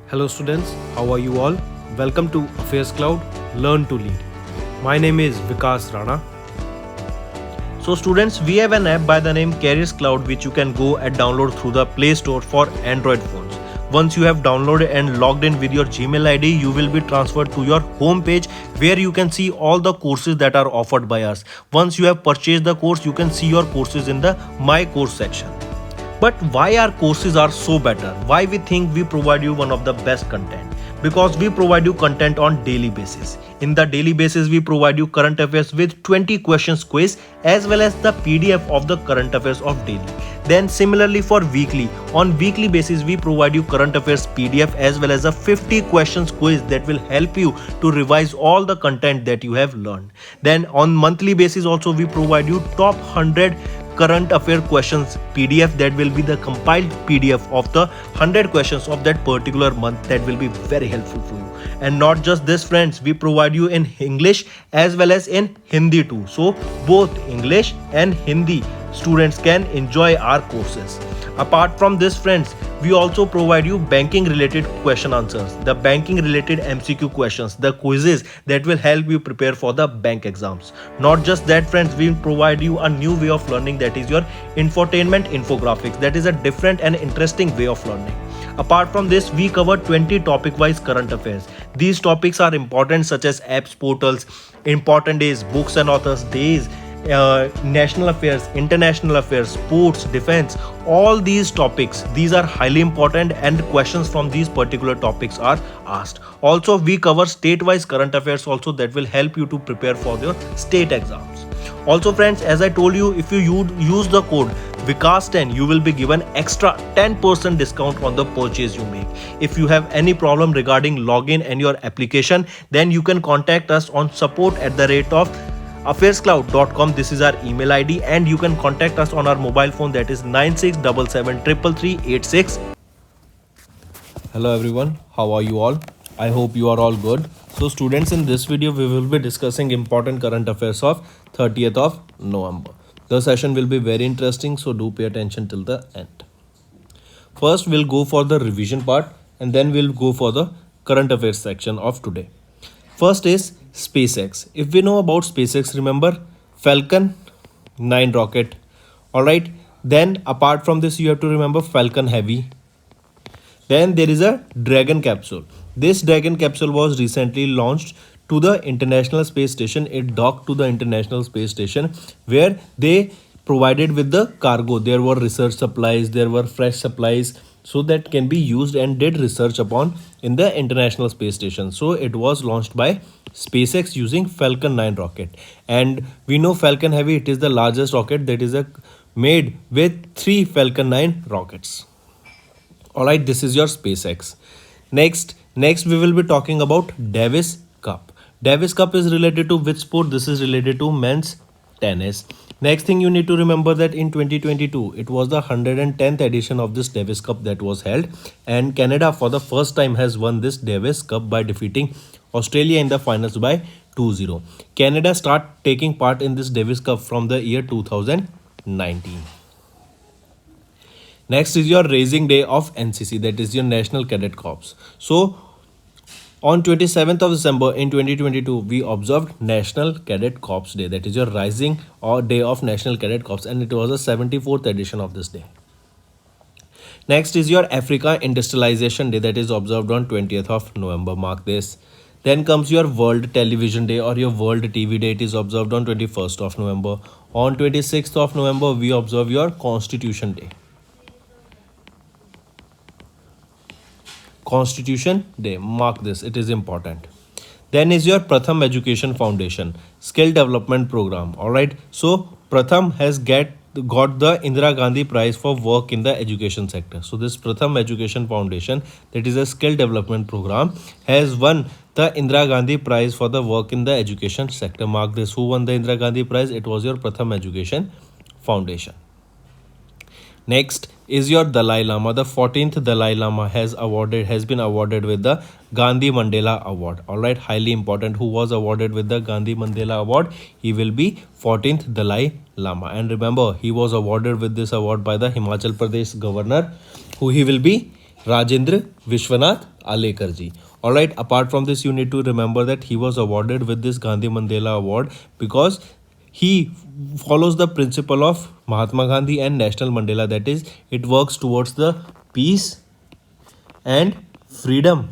Hello students, how are you all? Welcome to Affairscloud, Learn to Lead. My name is Vikas Rana. So students, we have an app by the name Cloud which you can go and download through the Play Store for Android phones. Once you have downloaded and logged in with your Gmail ID, you will be transferred to your home page where you can see all the courses that are offered by us. Once you have purchased the course, you can see your courses in the My Course section. But why our courses are so better? Why we think we provide you one of the best content? Because we provide you content on daily basis. In the daily basis, we provide you current affairs with 20 questions quiz as well as the PDF of the current affairs of daily. Then similarly for weekly, on weekly basis we provide you current affairs PDF as well as a 50 questions quiz that will help you to revise all the content that you have learned. Then on monthly basis also we provide you top 100 current affair questions PDF that will be the compiled PDF of the 100 questions of that particular month that will be very helpful for you. And not just this friends, we provide you in English as well as in Hindi too. So both English and Hindi students can enjoy our courses. Apart from this friends, we also provide you banking related question answers, the banking related MCQ questions, the quizzes that will help you prepare for the bank exams. Not just that friends, we provide you a new way of learning, that is your infotainment infographics. That is a different and interesting way of learning. Apart from this, we cover 20 topic wise current affairs. These topics are important such as apps, portals, important days, books and authors days, national affairs, international affairs, sports, defense, all these topics, these are highly important and questions from these particular topics are asked. Also we cover state-wise current affairs also that will help you to prepare for your state exams. Also friends, as I told you, if you use the code Vikas10, you will be given extra 10% discount on the purchase you make. If you have any problem regarding login and your application, then you can contact us on support@affairscloud.com. This is our email ID and you can contact us on our mobile phone, that is 9677333386. Hello everyone, how are you all? I hope you are all good. So students, in this video we will be discussing important current affairs of 30th of November. The session will be very interesting, so do pay attention till the end. First we'll go for the revision part and then we'll go for the current affairs section of today. First is SpaceX. If we know about SpaceX, remember Falcon 9 rocket. Alright. Then apart from this, you have to remember Falcon Heavy. Then there is a Dragon capsule. This Dragon capsule was recently launched to the International Space Station. It docked to the International Space Station where they provided with the cargo. There were research supplies, there were fresh supplies, so that can be used and did research upon in the International Space Station. So it was launched by SpaceX using Falcon 9 rocket. And we know Falcon Heavy, it is the largest rocket that is made with 3 Falcon 9 rockets. Alright, this is your SpaceX. Next we will be talking about Davis Cup. Davis Cup is related to which sport? This is related to men's tennis. Next thing you need to remember that in 2022, it was the 110th edition of this Davis Cup that was held, and Canada for the first time has won this Davis Cup by defeating Australia in the finals by 2-0. Canada start taking part in this Davis Cup from the year 2019. Next is your Raising Day of NCC, that is your National Cadet Corps. So on 27th of December in 2022, we observed National Cadet Corps Day, that is your Rising or Day of National Cadet Corps, and it was the 74th edition of this day. Next is your Africa Industrialization Day, that is observed on 20th of November. Mark this. Then comes your World Television Day or your World TV Day. It is observed on 21st of November. On 26th of November, we observe your Constitution Day. Constitution Day, mark this, it is important. Then is your Pratham Education Foundation Skill Development Program. Alright, so Pratham has got the Indira Gandhi Prize for work in the education sector. So this Pratham Education Foundation, that is a skill development program, has won the Indira Gandhi Prize for the work in the education sector. Mark this, who won the Indira Gandhi Prize? It was your Pratham Education Foundation. Next is your Dalai Lama. The 14th Dalai Lama has been awarded with the Gandhi Mandela Award. Alright, highly important. Who was awarded with the Gandhi Mandela Award? He will be 14th Dalai Lama. And remember, he was awarded with this award by the Himachal Pradesh governor. Who he will be? Rajendra Vishwanath Alekar ji. Alright, apart from this, you need to remember that he was awarded with this Gandhi Mandela Award because he follows the principle of Mahatma Gandhi and National Mandela, that is, it works towards the peace and freedom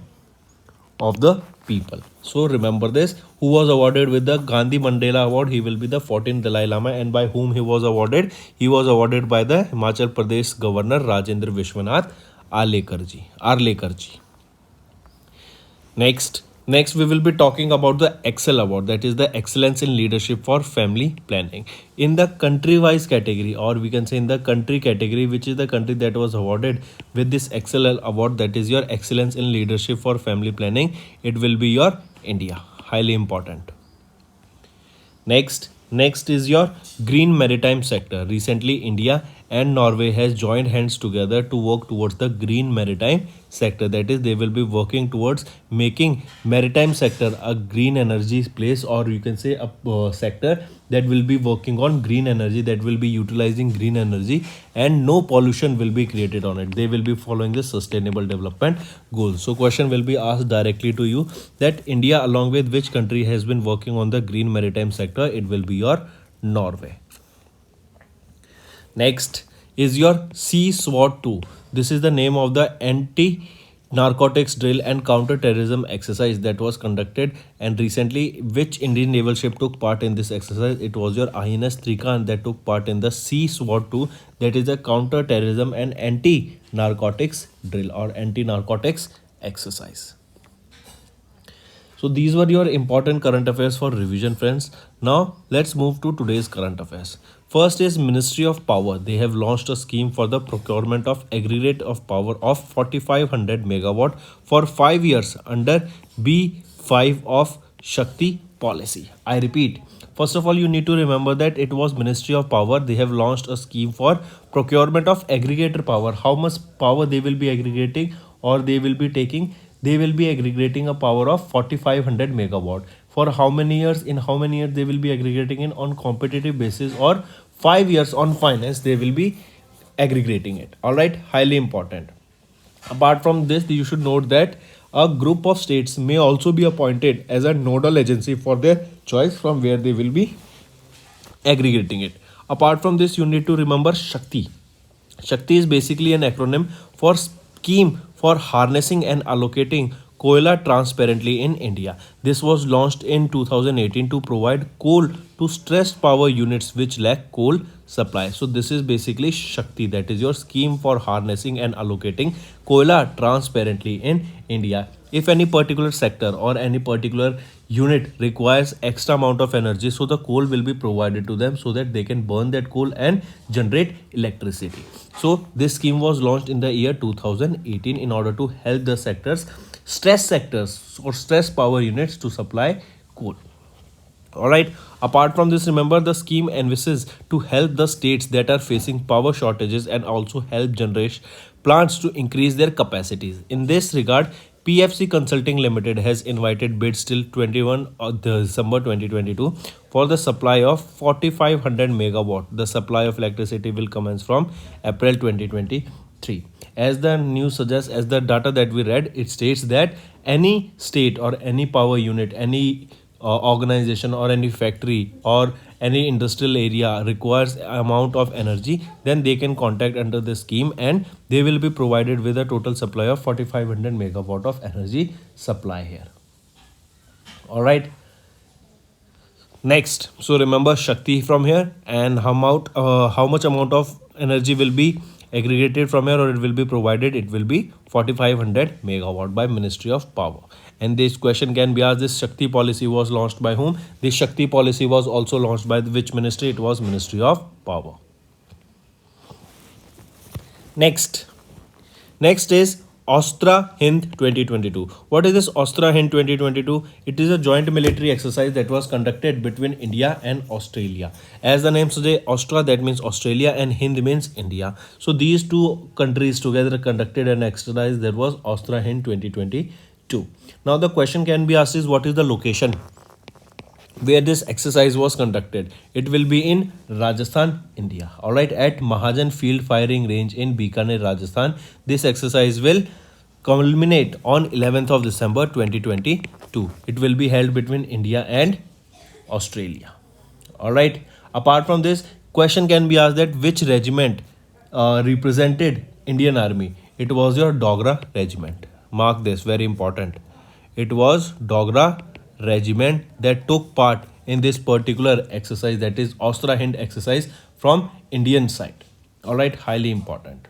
of the people. So remember this, who was awarded with the Gandhi Mandela Award? He will be the 14th Dalai Lama, and by whom he was awarded? He was awarded by the Himachal Pradesh Governor Rajendra Vishwanath Arlekar ji. Next we will be talking about the Excel Award, that is the Excellence in Leadership for Family Planning. In the country wise category, or we can say in the country category, which is the country that was awarded with this Excel Award, that is your Excellence in Leadership for Family Planning, it will be your India. Highly important. Next is your green maritime sector. Recently, India and Norway has joined hands together to work towards the green maritime sector. That is, they will be working towards making maritime sector a green energy place, or you can say a sector that will be working on green energy, that will be utilizing green energy, and no pollution will be created on it. They will be following the sustainable development goals. So question will be asked directly to you that India along with which country has been working on the green maritime sector? It will be your Norway. Next is your Sea SWOT 2. This is the name of the anti-narcotics drill and counter-terrorism exercise that was conducted, and recently which Indian naval ship took part in this exercise? It was your INS Trikan that took part in the Sea SWOT 2, that is the counter-terrorism and anti-narcotics drill or anti-narcotics exercise. So these were your important current affairs for revision, friends. Now let's move to today's current affairs. First is Ministry of Power. They have launched a scheme for the procurement of aggregate of power of 4500 megawatt for 5 years under B5 of Shakti policy. I repeat, first of all, you need to remember that it was Ministry of Power. They have launched a scheme for procurement of aggregator power. How much power they will be aggregating, or they will be taking? They will be aggregating a power of 4500 megawatt. For how many years? In how many years they will be aggregating in on competitive basis, or 5 years on finance they will be aggregating it. All right, highly important. Apart from this, you should note that a group of states may also be appointed as a nodal agency for their choice from where they will be aggregating it. Apart from this, you need to remember Shakti. Shakti is basically an acronym for Scheme for Harnessing and Allocating Koila Transparently in India. This was launched in 2018 to provide coal to stressed power units which lack coal supply. So this is basically Shakti, that is your Scheme for Harnessing and Allocating Koila Transparently in India. If any particular sector or any particular unit requires extra amount of energy, so the coal will be provided to them so that they can burn that coal and generate electricity. So this scheme was launched in the year 2018 in order to help the stress sectors or stress power units to supply coal. Alright, apart from this, remember the scheme envisages to help the states that are facing power shortages and also help generation plants to increase their capacities. In this regard, PFC Consulting Limited has invited bids till 21 December 2022 for the supply of 4500 megawatt. The supply of electricity will commence from April 2023. As the news suggests, as the data that we read, it states that any state or any power unit, any organization or any factory or any industrial area requires amount of energy, then they can contact under the scheme and they will be provided with a total supply of 4500 megawatt of energy supply here. All right. Next, so remember Shakti from here, and how much amount of energy will be aggregated from here or it will be provided? It will be 4500 megawatt by Ministry of Power. And this question can be asked, this Shakti policy was launched by whom? This Shakti policy was also launched by which ministry? It was Ministry of Power. Next is Ostra Hind 2022. What is this Ostra Hind 2022? It is a joint military exercise that was conducted between India and Australia. As the name suggests, Ostra, that means Australia, and Hind means India. So these two countries together conducted an exercise that was Ostra Hind 2022. Now the question can be asked is, what is the location where this exercise was conducted? It will be in Rajasthan, India. Alright, at Mahajan Field Firing Range in Bikaner, Rajasthan. This exercise will culminate on 11th of December 2022. It will be held between India and Australia. All right. Apart from this, question can be asked that which regiment represented Indian Army? It was your Dogra regiment. Mark this, very important. It was Dogra regiment that took part in this particular exercise, that is Ostra Hind exercise from Indian side. All right, highly important.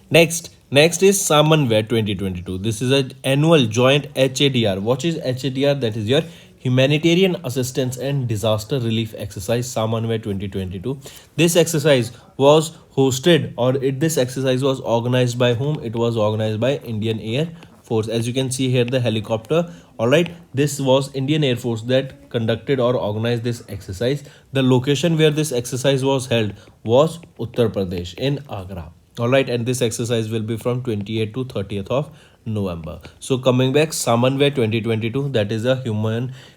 Next is Samanvay 2022. This is an annual joint HADR. What is HADR? That is your Humanitarian Assistance and Disaster Relief Exercise Samanvay 2022. This exercise was hosted, or this exercise was organized by whom? It was organized by Indian Air Force. As you can see here, the helicopter. All right, this was Indian Air Force that conducted or organized this exercise. The location where this exercise was held was Uttar Pradesh in Agra. All right, and this exercise will be from 28th to 30th of November. So coming back, Samanvay 2022, that is a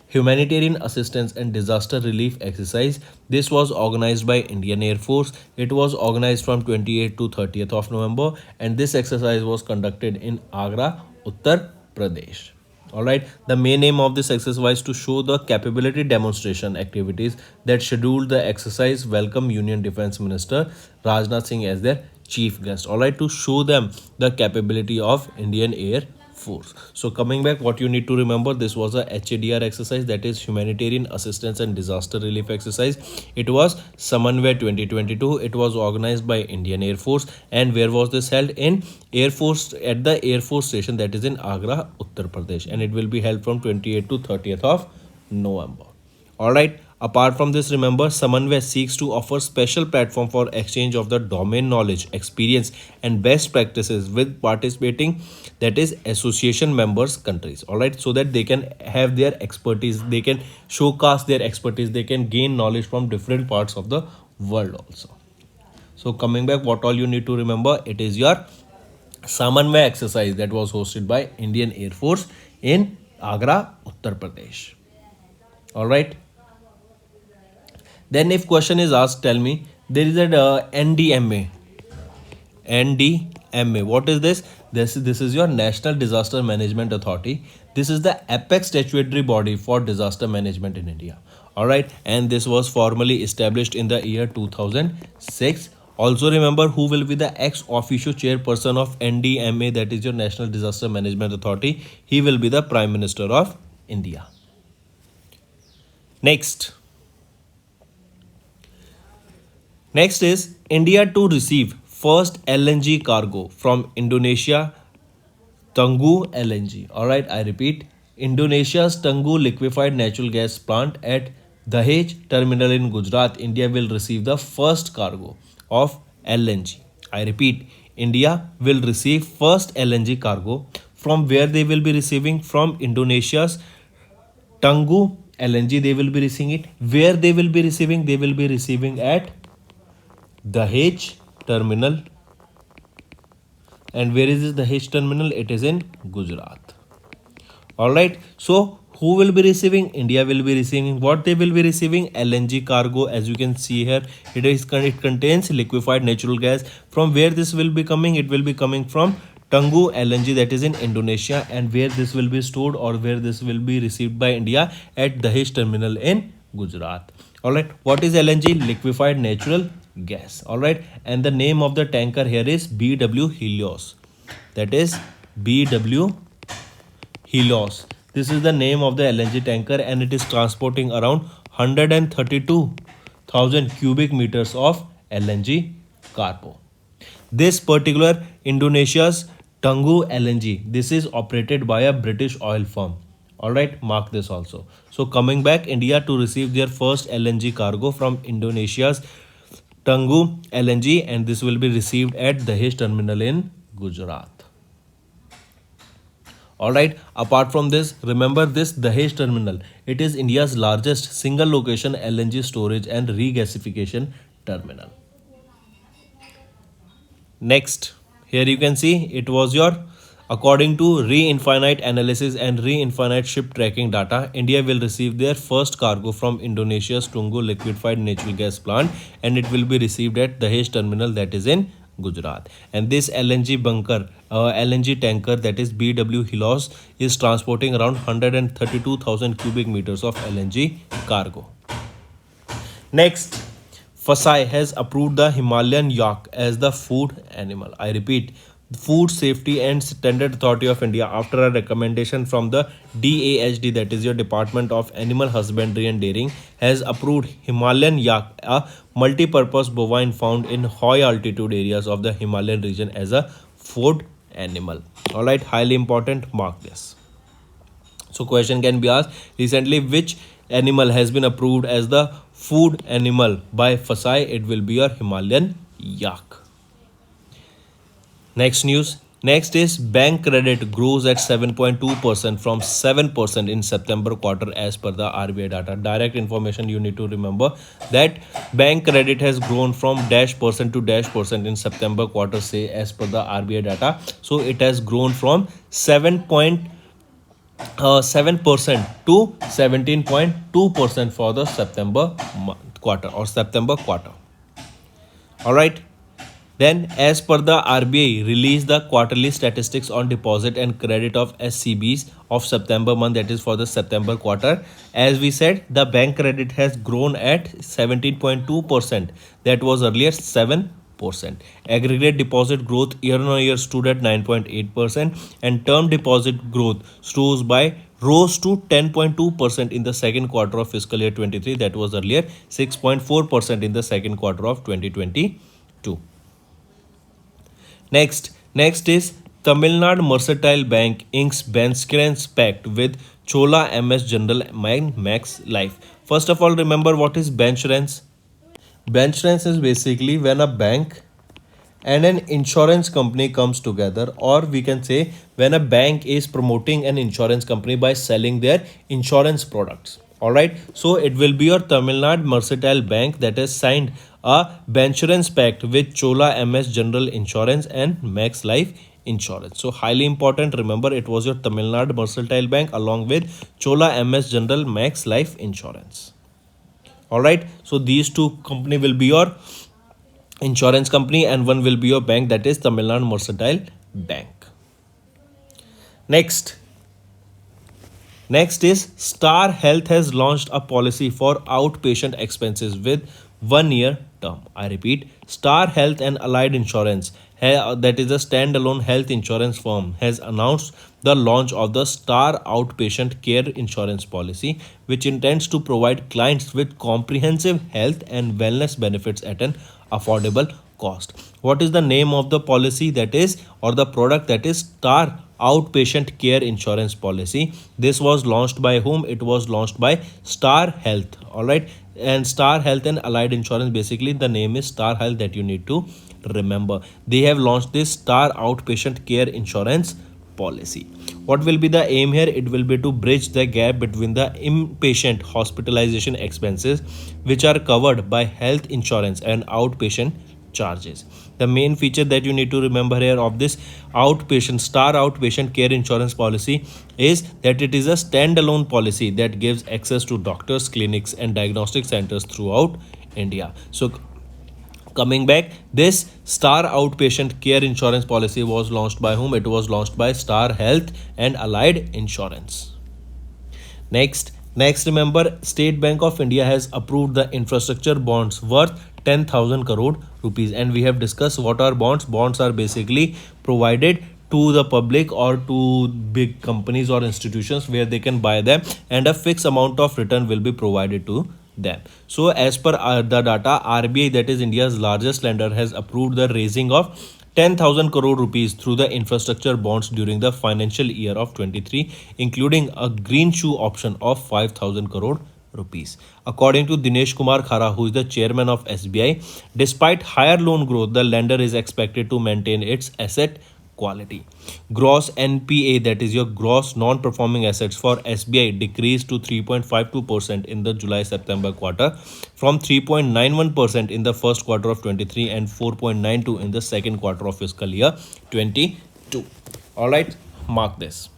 humanitarian assistance and disaster relief exercise. This was organized by Indian Air Force. It was organized from 28th to 30th of November, and this exercise was conducted in Agra, Uttar Pradesh. All right, the main aim of this exercise was to show the capability demonstration activities that scheduled the exercise. Welcome Union Defense Minister Rajnath Singh as their chief guest. All right, to show them the capability of Indian Air Force. So coming back, what you need to remember, this was a HADR exercise, that is Humanitarian Assistance and Disaster Relief Exercise. It was Samanvay 2022. It was organized by Indian Air Force. And where was this held? In Air Force, at the Air Force Station, that is in Agra, Uttar Pradesh, and it will be held from 28th to 30th of November. All right. Apart from this, remember, Samanvay seeks to offer special platform for exchange of the domain knowledge, experience, and best practices with participating, that is association members countries. All right, so that they can have their expertise, they can showcase their expertise, they can gain knowledge from different parts of the world also. So coming back, what all you need to remember, it is your Samanvay exercise that was hosted by Indian Air Force in Agra, Uttar Pradesh. All right. Then if question is asked, tell me, there is a NDMA. NDMA. What is this? This is your National Disaster Management Authority. This is the apex statutory body for disaster management in India. All right. And this was formally established in the year 2006. Also remember who will be the ex officio chairperson of NDMA, that is your National Disaster Management Authority. He will be the Prime Minister of India. Next is India to receive first LNG cargo from Indonesia Tangguh LNG. All right, I repeat, Indonesia's Tangguh liquefied natural gas plant at Dahej terminal in Gujarat. India will receive the first cargo of LNG. I repeat, India will receive first LNG cargo. From where they will be receiving? From Indonesia's Tangguh LNG they will be receiving it. Where they will be receiving? They will be receiving at Dahej terminal. And where is this Dahej terminal? It is in Gujarat. All right. So who will be receiving? India will be receiving. What they will be receiving? LNG cargo. As you can see here, it contains liquefied natural gas. From where this will be coming? It will be coming from Tangguh LNG, that is in Indonesia. And where this will be stored, or where this will be received by India? At Dahej terminal in Gujarat. All right. What is LNG? Liquefied natural gas. All right. And the name of the tanker here is BW Helios. That is BW Helios. This is the name of the LNG tanker, and it is transporting around 132,000 cubic meters of LNG cargo. This particular Indonesia's Tangguh LNG, this is operated by a British oil firm. All right, mark this also. So coming back, India to receive their first LNG cargo from Indonesia's Tangguh LNG, and this will be received at Dahej terminal in Gujarat. All right. Apart from this, remember this Dahej terminal. It is India's largest single location LNG storage and regasification terminal. Next, here you can see it was your, according to Re-Infinite analysis and Re-Infinite ship tracking data, India will receive their first cargo from Indonesia's Tangguh liquefied natural gas plant, and it will be received at Dahej terminal, that is in Gujarat. And this LNG tanker, that is BW Hilos, is transporting around 132,000 cubic meters of LNG cargo. Next, FSI has approved the Himalayan yak as the food animal. I repeat, Food Safety and Standard Authority of India, after a recommendation from the DAHD, that is your Department of Animal Husbandry and Dairying, has approved Himalayan yak, a multi-purpose bovine found in high altitude areas of the Himalayan region, as a food animal. Alright, highly important, mark this. So question can be asked, recently which animal has been approved as the food animal by FSI? It will be your Himalayan yak. Next news. Next is bank credit grows at 7.2% from 7% in September quarter as per the RBI data. Direct information you need to remember that bank credit has grown from dash percent to dash percent in September quarter, say as per the RBI data. So it has grown from 7% to 17.2% for the September quarter or September quarter. All right. Then, as per the RBI, released the quarterly statistics on deposit and credit of SCBs of September month, that is for the September quarter. As we said, the bank credit has grown at 17.2%. That was earlier 7%. Aggregate deposit growth year on year stood at 9.8%, and term deposit growth rose to 10.2% in the second quarter of fiscal year 23. That was earlier 6.4% in the second quarter of 2022. Next is Tamil Nadu Mercantile Bank inks Benchgrens Pact with Chola MS General Max Life. First of all, remember what is Benchgrens? Benchgrens is basically when a bank and an insurance company comes together, or we can say when a bank is promoting an insurance company by selling their insurance products. All right, so it will be your Tamil Nadu Mercantile Bank that has signed a Benchgrens Pact with Chola MS General Insurance and Max Life Insurance. So highly important, remember it was your Tamil Nadu Mercantile Bank along with Chola MS General Max Life Insurance. All right, so these two company will be your insurance company and one will be your bank, that is Tamil Nadu Mercantile Bank. Next is Star Health has launched a policy for outpatient expenses with 1 year term. I repeat, Star Health and Allied Insurance, that is a standalone health insurance firm, has announced the launch of the Star Outpatient Care Insurance Policy, which intends to provide clients with comprehensive health and wellness benefits at an affordable cost. What is the name of the policy, that is, or the product, that is Star Outpatient Care Insurance Policy? This was launched by whom? It was launched by Star Health. All right, and Star Health and Allied Insurance, basically the name is Star Health, that you need to remember. They have launched this Star Outpatient Care Insurance Policy. What will be the aim here? It will be to bridge the gap between the inpatient hospitalization expenses which are covered by health insurance and outpatient charges. The main feature that you need to remember here of this Star Outpatient Care Insurance Policy is that it is a standalone policy that gives access to doctors, clinics and diagnostic centers throughout India. So coming back, this Star Outpatient Care Insurance Policy was launched by whom? It was launched by Star Health and Allied Insurance. Next, remember, State Bank of India has approved the infrastructure bonds worth 10,000 crore rupees, and we have discussed what are bonds. Bonds are basically provided to the public or to big companies or institutions where they can buy them, and a fixed amount of return will be provided to them. So as per the data, RBI, that is India's largest lender, has approved the raising of 10,000 crore rupees through the infrastructure bonds during the financial year of 23, including a green shoe option of 5,000 crore rupees. According to Dinesh Kumar Khara, who is the chairman of SBI, despite higher loan growth, the lender is expected to maintain its asset quality. Gross NPA, that is your gross non-performing assets, for SBI decreased to 3.52% in the July-September quarter from 3.91% in the first quarter of 23 and 4.92 in the second quarter of fiscal year 22. All right, mark this.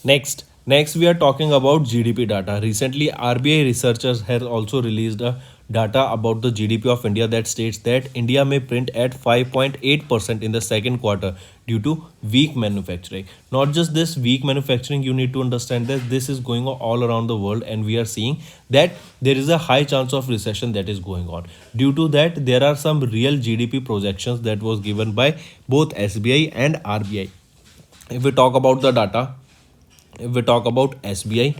Next we are talking about GDP data. Recently, RBI researchers have also released a data about the GDP of India that states that India may print at 5.8% in the second quarter due to weak manufacturing. Not just this weak manufacturing, you need to understand that this is going on all around the world, and we are seeing that there is a high chance of recession that is going on. Due to that, there are some real GDP projections that was given by both SBI and RBI. If we talk about the data, if we talk about SBI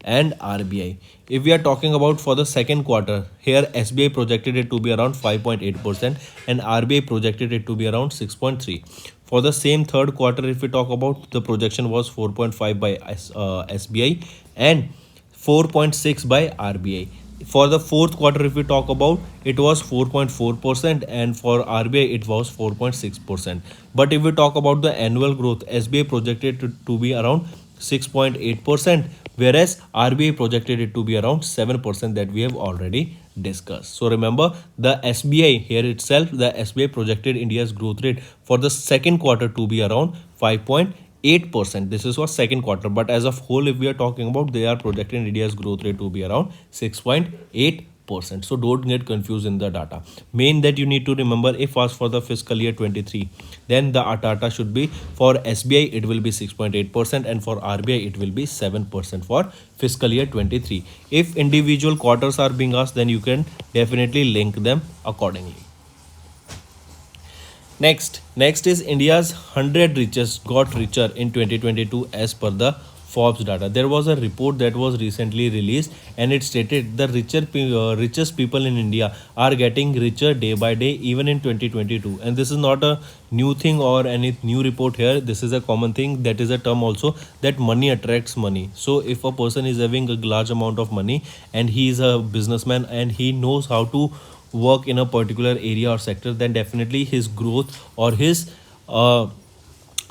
and RBI, if we are talking about for the second quarter, here SBI projected it to be around 5.8% and RBI projected it to be around 6.3. For the same third quarter, if we talk about, the projection was 4.5 by SBI and 4.6 by RBI. For the fourth quarter, if we talk about, it was 4.4% and for RBI it was 4.6%. But if we talk about the annual growth, SBI projected to be around 6.8%, whereas RBI projected it to be around 7% that we have already discussed. So remember, the SBI here itself, the SBI projected India's growth rate for the second quarter to be around 5.8%. This is for second quarter, but as of whole, if we are talking about, they are projecting India's growth rate to be around 6.8%. So don't get confused in the data. Main that you need to remember, if asked for the fiscal year 23, then the data should be for SBI it will be 6.8% and for RBI it will be 7% for fiscal year 23. If individual quarters are being asked, then you can definitely link them accordingly. Next is India's 100 richest got richer in 2022 as per the Forbes data. There was a report that was recently released and it stated the richest people in India are getting richer day by day even in 2022. And this is not a new thing or any new report here. This is a common thing. That is a term also, that money attracts money. So if a person is having a large amount of money and he is a businessman and he knows how to work in a particular area or sector, then definitely his growth or his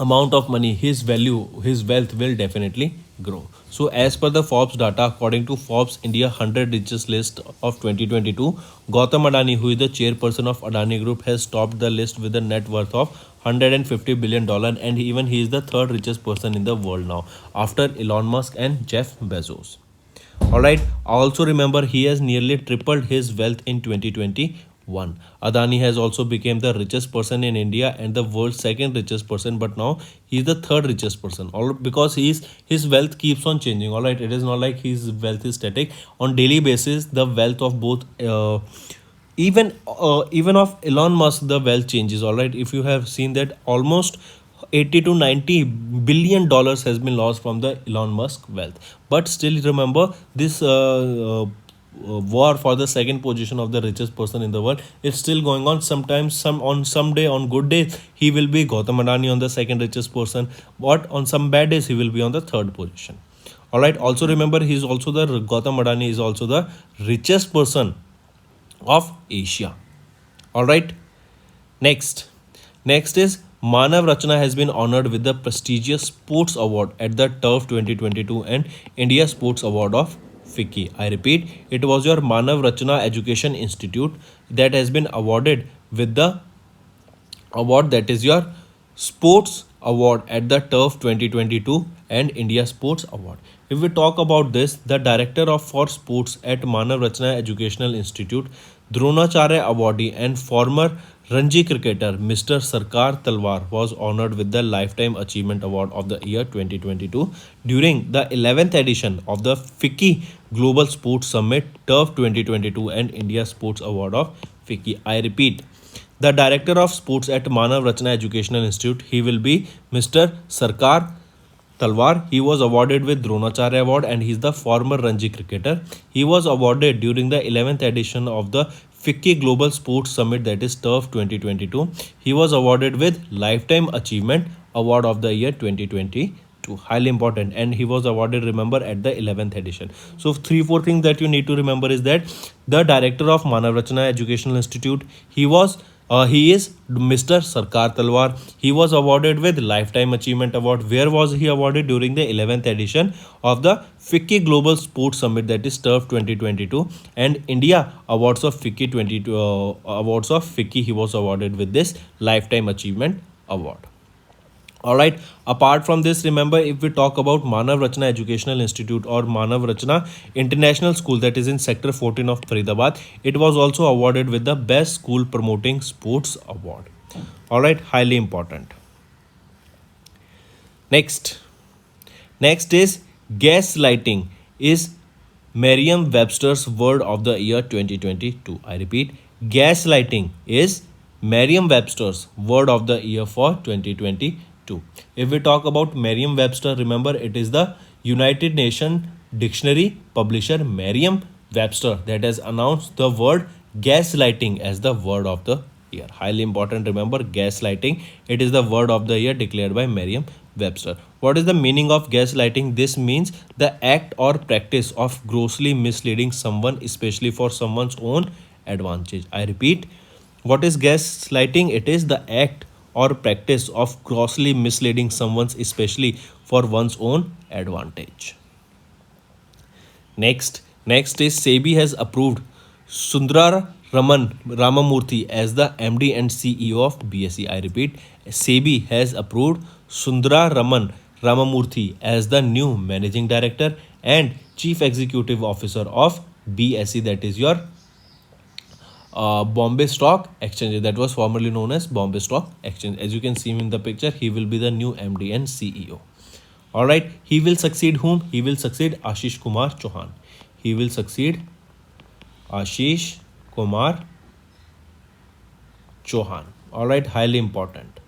amount of money, his value, his wealth will definitely grow. So as per the Forbes data, according to Forbes India 100 richest list of 2022, Gautam Adani, who is the chairperson of Adani Group, has topped the list with a net worth of $150 billion, and even he is the third richest person in the world now after Elon Musk and Jeff Bezos. Alright, also remember, he has nearly tripled his wealth in 2021. Adani has also become the richest person in India and the world's second richest person, but now he is the third richest person. All because his wealth keeps on changing. Alright, it is not like his wealth is static. On daily basis, the wealth of both even of Elon Musk, the wealth changes. Alright, if you have seen that almost 80 to 90 billion dollars has been lost from the Elon Musk wealth. But still remember, this war for the second position of the richest person in the world is still going on. Sometimes some day, on good days, he will be Gautam Adani on the second richest person, but on some bad days he will be on the third position. All right, also remember, he is also the Gautam Adani is also the richest person of Asia. All right, next is Manav Rachna has been honored with the prestigious Sports Award at the Turf 2022 and India Sports Award of FICCI. I repeat, it was your Manav Rachna Education Institute that has been awarded with the award, that is your Sports Award at the Turf 2022 and India Sports Award. If we talk about this, the director of for sports at Manav Rachna Educational Institute, Dronacharya awardee and former Ranji cricketer Mr. Sarkar Talwar was honored with the Lifetime Achievement Award of the year 2022 during the 11th edition of the FICCI Global Sports Summit Turf 2022 and India Sports Award of FICCI. I repeat, the director of sports at Manav Rachna Educational Institute, he will be Mr. Sarkar Talwar. He was awarded with Dronacharya Award and he is the former Ranji cricketer. He was awarded during the 11th edition of the FICCI Global Sports Summit, that is Turf 2022. He was awarded with Lifetime Achievement Award of the year 2022. Highly important, and he was awarded, remember, at the 11th edition. So 3-4 things that you need to remember is that the director of Manav Rachna Educational Institute, he is Mr. Sarkar Talwar. He was awarded with Lifetime Achievement Award. Where was he awarded? During the 11th edition of the FICCI Global Sports Summit, that is Turf 2022 and India Awards of FICCI 22 Awards of FICCI. He was awarded with this Lifetime Achievement Award. All right. Apart from this, remember, if we talk about Manav Rachna Educational Institute or Manav Rachna International School, that is in Sector 14 of Faridabad, it was also awarded with the Best School Promoting Sports Award. All right, highly important. Next, next is gaslighting is Merriam-Webster's Word of the Year 2022. I repeat, gaslighting is Merriam-Webster's Word of the Year for 2022. If we talk about Merriam-Webster, remember it is the United Nations Dictionary publisher Merriam-Webster that has announced the word gaslighting as the word of the year. Highly important. Remember, gaslighting, it is the word of the year declared by Merriam-Webster. What is the meaning of gaslighting? This means the act or practice of grossly misleading someone, especially for someone's own advantage. I repeat, what is gaslighting? It is the act or practice of grossly misleading someone, especially for one's own advantage. Next is SEBI has approved Sundara Ramamurthy as the MD and CEO of BSE. I repeat, SEBI has approved Sundara Ramamurthy as the new Managing Director and Chief Executive Officer of BSE, that is your Bombay Stock Exchange, that was formerly known as Bombay Stock Exchange. As you can see in the picture, he will be the new MD and CEO. All right, he will succeed whom? He will succeed Ashish Kumar Chauhan. He will succeed Ashish Kumar Chauhan. All right, highly important.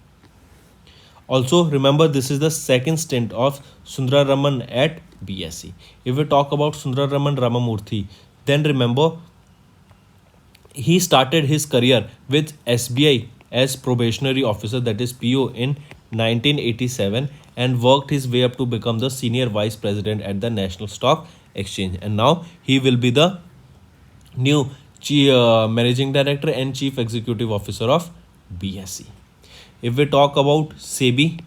Also, remember, this is the second stint of Sundararaman at BSE. If we talk about Sundararaman Ramamurthy, then remember, he started his career with SBI as probationary officer, that is PO, in 1987 and worked his way up to become the senior vice president at the National Stock Exchange. And now he will be the new managing director and chief executive officer of BSE. If we talk about SEBI,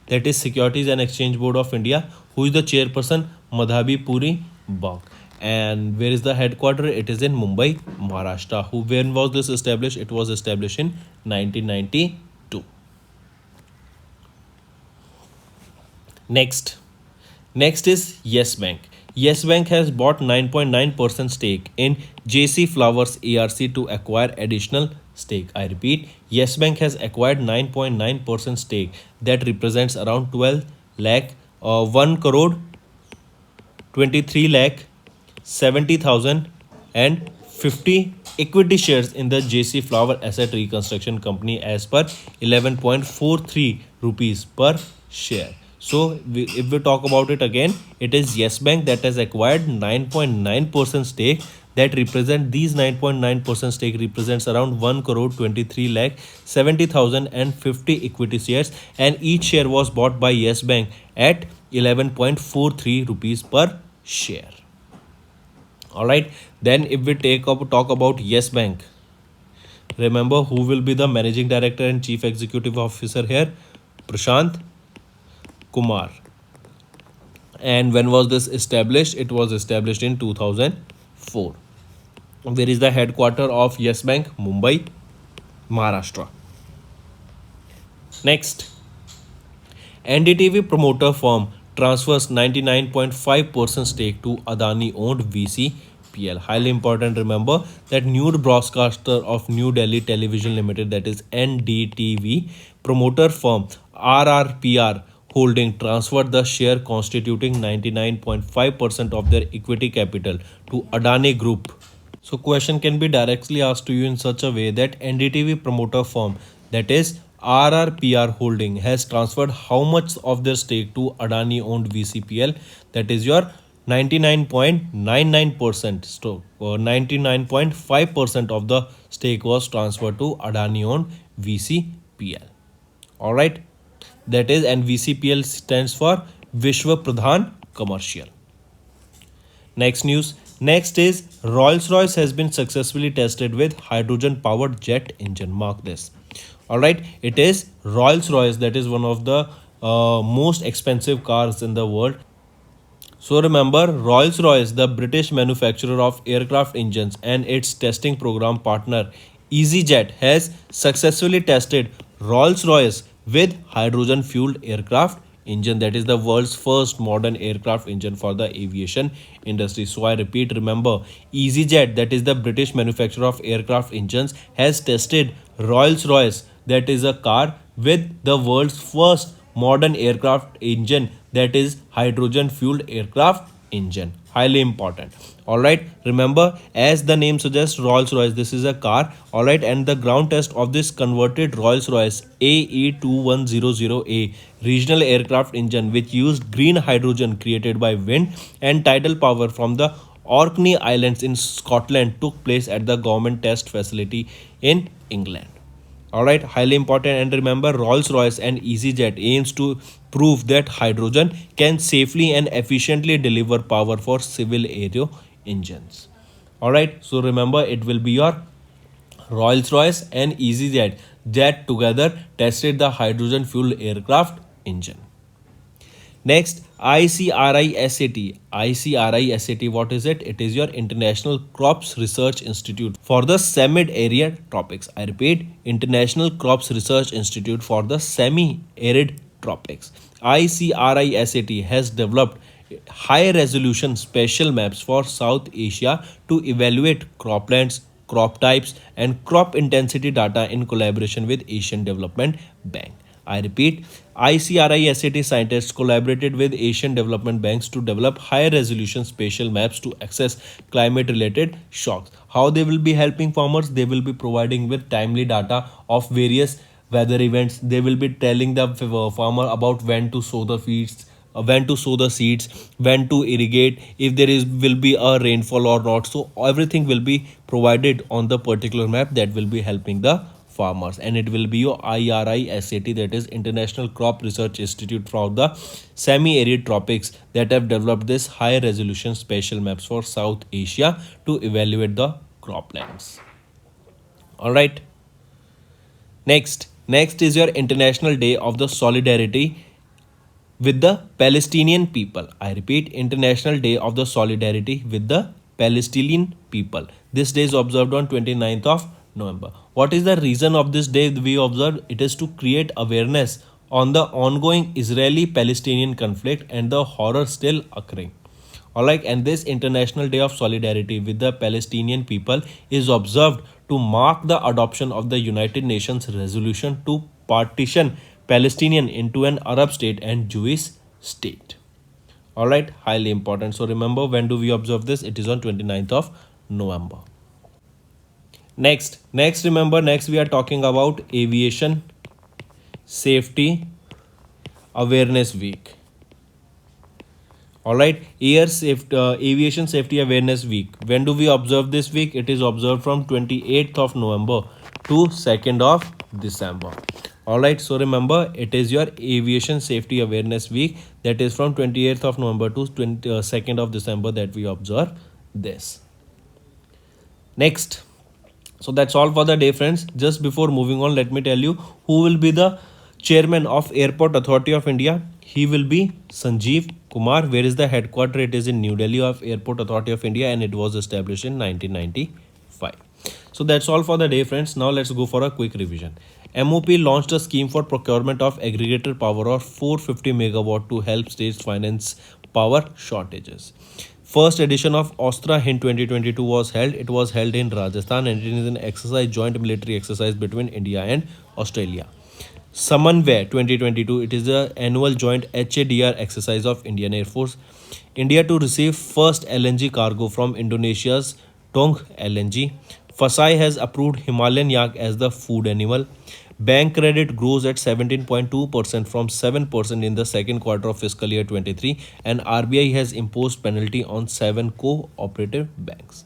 that is Securities and Exchange Board of India, who is the chairperson? Madhabi Puri Bag. And where is the headquarter? It is in Mumbai, Maharashtra. When was this established? It was established in 1992. Next is Yes Bank. Yes Bank has bought 9.9% stake in JC Flowers ARC to acquire additional stake. I repeat, Yes Bank has acquired 9.9% stake that represents around 12 lakh 1 crore 23 lakh 70,050 equity shares in the JC Flower Asset Reconstruction Company as per 11.43 rupees per share. So if we talk about it again, it is Yes Bank that has acquired 9.9% stake that represent these 9.9% stake represents around 1 crore 23 lakh 70,050 equity shares, and each share was bought by Yes Bank at 11.43 rupees per share. All right, then if we talk about Yes Bank, remember who will be the managing director and chief executive officer here? Prashant Kumar. And when was this established? It was established in 2004. Where is the headquarter of Yes Bank? Mumbai, Maharashtra. Next, NDTV promoter firm transfers 99.5% stake to Adani owned VCPL. Highly important. Remember that Nude Broadcaster of New Delhi Television Limited, that is NDTV, promoter firm RRPR Holding transferred the share constituting 99.5% of their equity capital to Adani Group. So question can be directly asked to you in such a way that NDTV promoter firm, that is RRPR Holding, has transferred how much of their stake to Adani owned VCPL, that is your 99.99% stock, or 99.5% of the stake was transferred to Adani owned VCPL. All right, that is, and VCPL stands for Vishwa Pradhan Commercial. Next news. Next is Rolls-Royce has been successfully tested with hydrogen-powered jet engine. Mark this. All right, it is Rolls-Royce, that is one of the most expensive cars in the world. So remember, Rolls-Royce, the British manufacturer of aircraft engines, and its testing program partner EasyJet has successfully tested Rolls-Royce with hydrogen fueled aircraft engine. That is the world's first modern aircraft engine for the aviation industry. So I repeat, remember, EasyJet, that is the British manufacturer of aircraft engines, has tested Rolls-Royce, that is a car, with the world's first modern aircraft engine, that is hydrogen fueled aircraft engine. Highly important. All right, remember, as the name suggests, Rolls Royce, this is a car. All right, and the ground test of this converted Rolls Royce AE2100A regional aircraft engine, which used green hydrogen created by wind and tidal power from the Orkney Islands in Scotland, took place at the government test facility in England. All right, highly important. And remember, Rolls-Royce and EasyJet aims to prove that hydrogen can safely and efficiently deliver power for civil aero engines. All right, so remember, it will be your Rolls-Royce and EasyJet that together tested the hydrogen fuel aircraft engine. Next, ICRISAT. ICRISAT, what is it? It is your International Crops Research Institute for the semi-arid tropics. I repeat, International Crops Research Institute for the semi-arid tropics. ICRISAT has developed high-resolution spatial maps for South Asia to evaluate croplands, crop types, and crop intensity data in collaboration with Asian Development Bank. I repeat, ICRISAT scientists collaborated with Asian development banks to develop high-resolution spatial maps to assess climate-related shocks. How they will be helping farmers? They will be providing with timely data of various weather events. They will be telling the farmer about when to sow the seeds, when to irrigate, if there is will be a rainfall or not. So everything will be provided on the particular map that will be helping the farmers, and it will be your IRISAT, that is International Crop Research Institute for the semi-arid tropics, that have developed this high resolution spatial maps for South Asia to evaluate the croplands. All right, next is your International Day of the Solidarity with the Palestinian people. I repeat, International Day of the Solidarity with the Palestinian people. This day is observed on 29th of November. What is the reason of this day we observe? It is to create awareness on the ongoing Israeli-Palestinian conflict and the horror still occurring. Alright, and this International Day of Solidarity with the Palestinian people is observed to mark the adoption of the United Nations resolution to partition Palestinian into an Arab state and Jewish state. Alright, highly important. So remember, when do we observe this? It is on 29th of November. Next remember, next we are talking about Aviation Safety Awareness Week. Alright, Aviation Safety Awareness Week. When do we observe this week? It is observed from 28th of November to 2nd of December. Alright, so remember, it is your Aviation Safety Awareness Week, that is from 28th of November to 2nd of December that we observe this. Next, so that's all for the day, friends. Just before moving on, let me tell you who will be the chairman of Airport Authority of India. He will be Sanjeev Kumar. Where is the headquarters? It is in New Delhi of Airport Authority of India, and it was established in 1995. So that's all for the day, friends. Now let's go for a quick revision. MOP launched a scheme for procurement of aggregator power of 450 megawatt to help states finance power shortages. First edition of Ostra Hind 2022 was held. It was held in Rajasthan, and it is an exercise, joint military exercise between India and Australia. Samanvay 2022, it is the annual joint HADR exercise of Indian Air Force. India to receive first LNG cargo from Indonesia's Tong LNG. FSI has approved Himalayan yak as the food animal. Bank credit grows at 17.2% from 7% in the second quarter of fiscal year 23, and RBI has imposed penalty on 7 cooperative banks.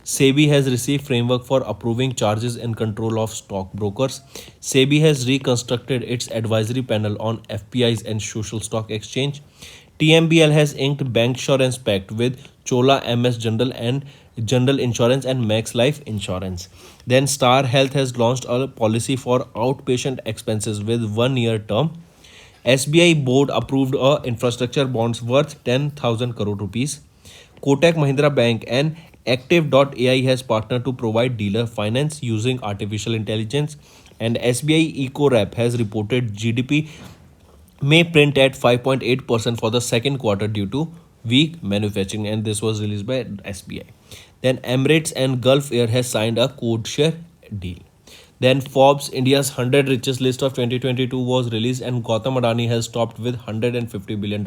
SEBI has received framework for approving charges and control of stockbrokers. SEBI has reconstructed its advisory panel on FPIs and social stock exchange. TMBL has inked bancassurance pact with Chola MS General and General Insurance and Max Life Insurance. Then Star Health has launched a policy for outpatient expenses with 1 year term. SBI board approved a infrastructure bonds worth 10,000 crore rupees. Kotak Mahindra Bank and Active.ai has partnered to provide dealer finance using artificial intelligence. And SBI Eco Rap has reported GDP may print at 5.8% for the second quarter due to weak manufacturing, and this was released by SBI. Then Emirates and Gulf Air has signed a code share deal. Then Forbes India's 100 richest list of 2022 was released, and Gautam Adani has topped with $150 billion.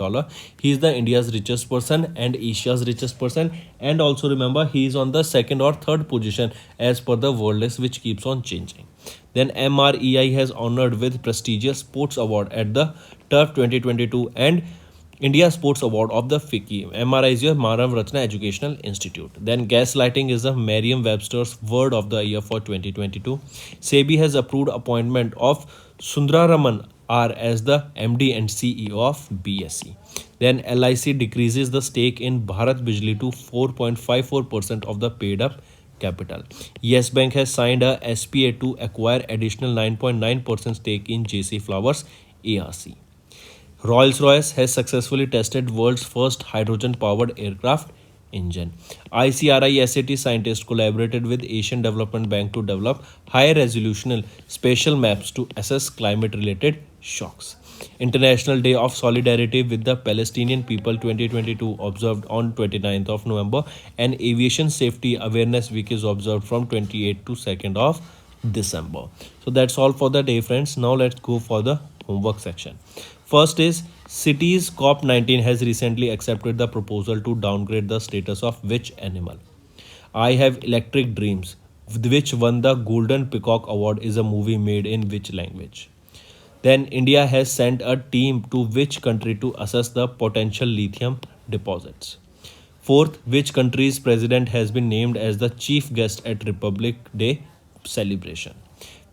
He is the India's richest person and Asia's richest person, and also remember he is on the second or third position as per the world list, which keeps on changing. Then MREI has honored with prestigious sports award at the Turf 2022 and India Sports Award of the FICCI. MRI is your Manav Ratna Educational Institute. Then gaslighting is the Merriam-Webster's word of the year for 2022. SEBI has approved appointment of Sundararaman R as the MD and CEO of BSE. Then LIC decreases the stake in Bharat Bijli to 4.54% of the paid up capital. Yes Bank has signed a SPA to acquire additional 9.9% stake in JC Flowers ARC. Rolls-Royce has successfully tested world's first hydrogen-powered aircraft engine. ICRI SAT scientists collaborated with Asian Development Bank to develop high-resolution spatial maps to assess climate-related shocks. International Day of Solidarity with the Palestinian People 2022 observed on 29th of November, and Aviation Safety Awareness Week is observed from 28th to 2nd of December. So that's all for the day, friends. Now let's go for the homework section. First is Cities COP19 has recently accepted the proposal to downgrade the status of which animal? I Have Electric Dreams, which won the Golden Peacock Award, is a movie made in which language? Then India has sent a team to which country to assess the potential lithium deposits? Fourth, which country's president has been named as the chief guest at Republic Day celebration?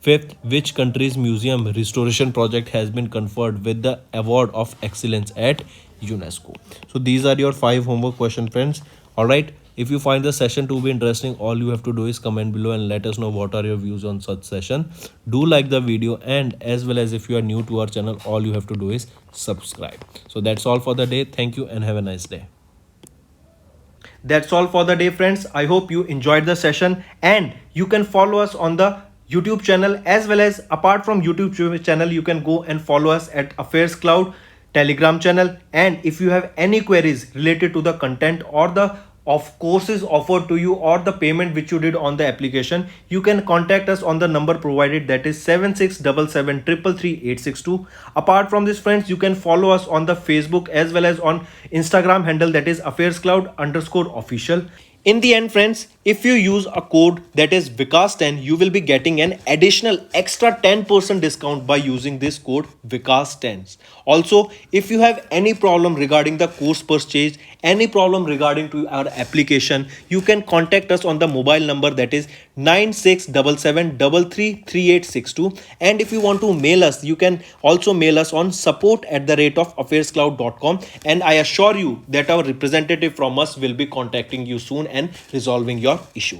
Fifth, which country's museum restoration project has been conferred with the Award of Excellence at UNESCO? So these are your 5 homework questions, friends. Alright, if you find the session to be interesting, all you have to do is comment below and let us know what are your views on such session. Do like the video, and as well as if you are new to our channel, all you have to do is subscribe. So that's all for the day. Thank you and have a nice day. That's all for the day, friends. I hope you enjoyed the session, and you can follow us on the YouTube channel, as well as apart from YouTube channel, you can go and follow us at Affairscloud Telegram channel. And if you have any queries related to the content or the courses offered to you or the payment which you did on the application, you can contact us on the number provided, that is 7677333862. Apart from this, friends, you can follow us on the Facebook as well as on Instagram handle, that is Affairscloud_official. In the end, friends, if you use a code that is Vikas10, you will be getting an additional extra 10% discount by using this code Vikas10. Also, if you have any problem regarding the course purchase, any problem regarding to our application, you can contact us on the mobile number, that is 9677333862. And if you want to mail us, you can also mail us on support@affairscloud.com, and I assure you that our representative from us will be contacting you soon and resolving your issue.